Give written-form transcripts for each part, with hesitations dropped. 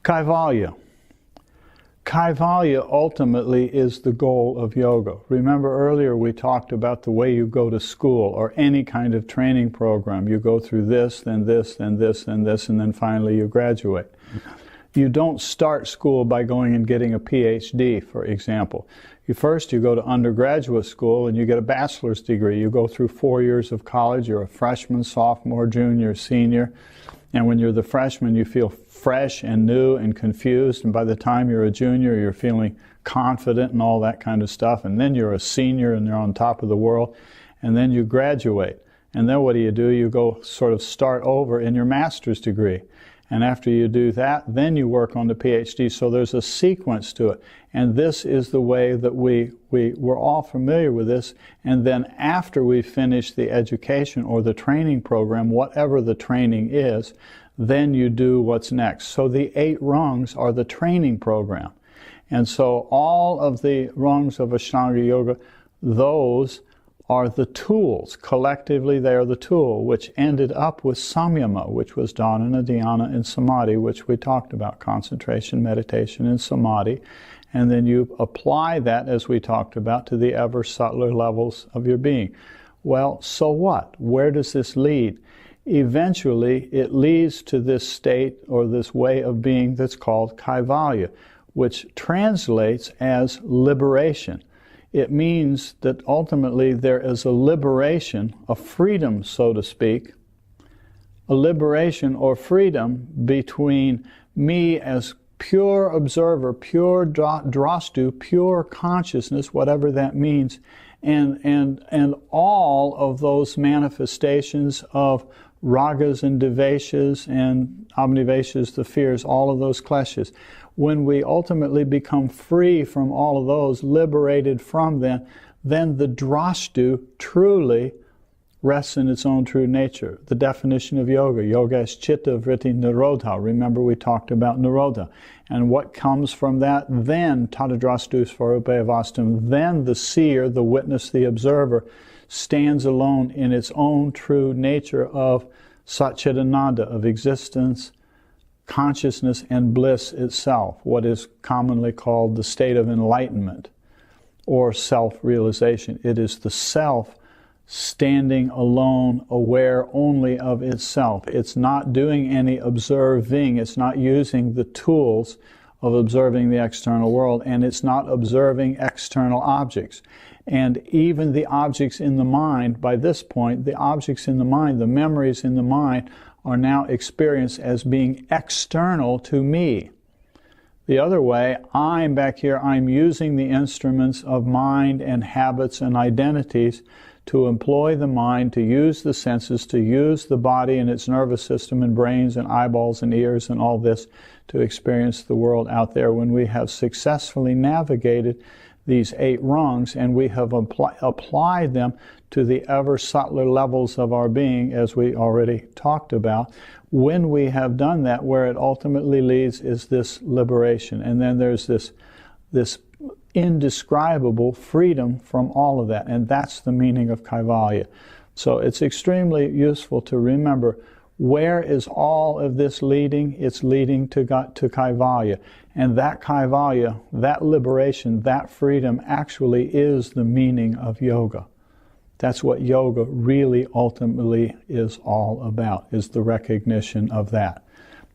Kaivalya. Kaivalya ultimately is the goal of yoga. Remember earlier we talked about the way you go to school or any kind of training program. You go through this, then this, then this, then this, and then finally you graduate. You don't start school by going and getting a PhD, for example. You go to undergraduate school and you get a bachelor's degree. You go through 4 years of college. You're a freshman, sophomore, junior, senior. And when you're the freshman, you feel fresh and new and confused. And by the time you're a junior, you're feeling confident and all that kind of stuff. And then you're a senior and you're on top of the world. And then you graduate. And then what do? You go sort of start over in your master's degree. And after you do that, then you work on the PhD. So there's a sequence to it. And this is the way that we're all familiar with this. And then after we finish the education or the training program, whatever the training is, then you do what's next. So the 8 rungs are the training program. And so all of the rungs of Ashtanga Yoga, those are the tools. Collectively, they are the tool, which ended up with samyama, which was dharana, dhyana, and samadhi, which we talked about, concentration, meditation, and samadhi. And then you apply that, as we talked about, to the ever subtler levels of your being. Well, so what? Where does this lead? Eventually, it leads to this state or this way of being that's called Kaivalya, which translates as liberation. It means that ultimately there is a liberation, a freedom, so to speak, a liberation or freedom between me as pure observer, pure drastu, pure consciousness, whatever that means, and all of those manifestations of ragas and deveshas and abniveshas, the fears, all of those kleshas. When we ultimately become free from all of those, liberated from them, then the drastu truly rests in its own true nature. The definition of yoga, yoga is chitta vritti nirodha. Remember we talked about nirodha. And what comes from that? Then tadadrastu svarupayavastam. Then the seer, the witness, the observer, stands alone in its own true nature of satchidananda, of existence, consciousness, and bliss itself, what is commonly called the state of enlightenment or self-realization. It is the self standing alone, aware only of itself. It's not doing any observing. It's not using the tools of observing the external world, and it's not observing external objects. And even the objects in the mind, by this point, the objects in the mind, the memories in the mind, are now experienced as being external to me. The other way, I'm back here, I'm using the instruments of mind and habits and identities to employ the mind, to use the senses, to use the body and its nervous system and brains and eyeballs and ears and all this to experience the world out there. When we have successfully navigated these 8 rungs and we have applied them to the ever subtler levels of our being, as we already talked about, when we have done that, where it ultimately leads is this liberation. And then there's this indescribable freedom from all of that. And that's the meaning of Kaivalya. So it's extremely useful to remember, where is all of this leading? It's leading to Kaivalya. And that Kaivalya, that liberation, that freedom actually is the meaning of yoga. That's what yoga really ultimately is all about, is the recognition of that.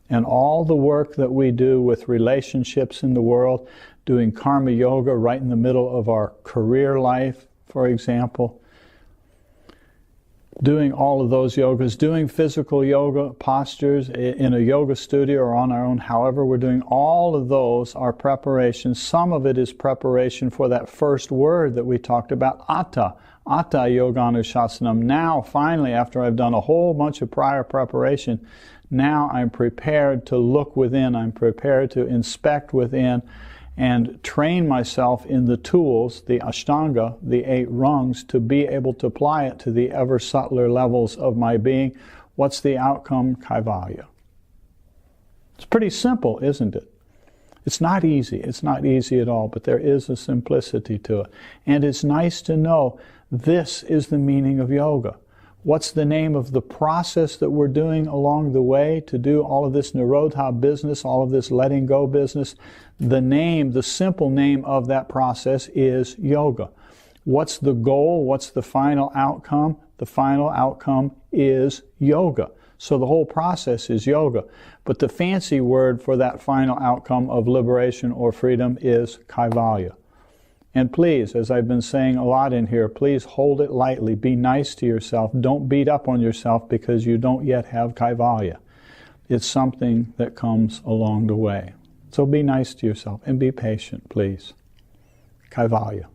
And all the work that we do with relationships in the world, doing karma yoga right in the middle of our career life, for example, doing all of those yogas, doing physical yoga postures in a yoga studio or on our own, however we're doing, all of those are preparation. Some of it is preparation for that first word that we talked about, atta yoganushasana. Now, finally, after I've done a whole bunch of prior preparation, now I'm prepared to look within, I'm prepared to inspect within and train myself in the tools, the Ashtanga, the 8 rungs, to be able to apply it to the ever subtler levels of my being. What's the outcome? Kaivalya. It's pretty simple, isn't it? It's not easy. It's not easy at all, but there is a simplicity to it. And it's nice to know this is the meaning of yoga. What's the name of the process that we're doing along the way to do all of this Nirodha business, all of this letting go business? The name, the simple name of that process is yoga. What's the goal? What's the final outcome? The final outcome is yoga. So the whole process is yoga. But the fancy word for that final outcome of liberation or freedom is Kaivalya. And please, as I've been saying a lot in here, please hold it lightly. Be nice to yourself. Don't beat up on yourself because you don't yet have Kaivalya. It's something that comes along the way. So be nice to yourself and be patient, please. Kaivalya.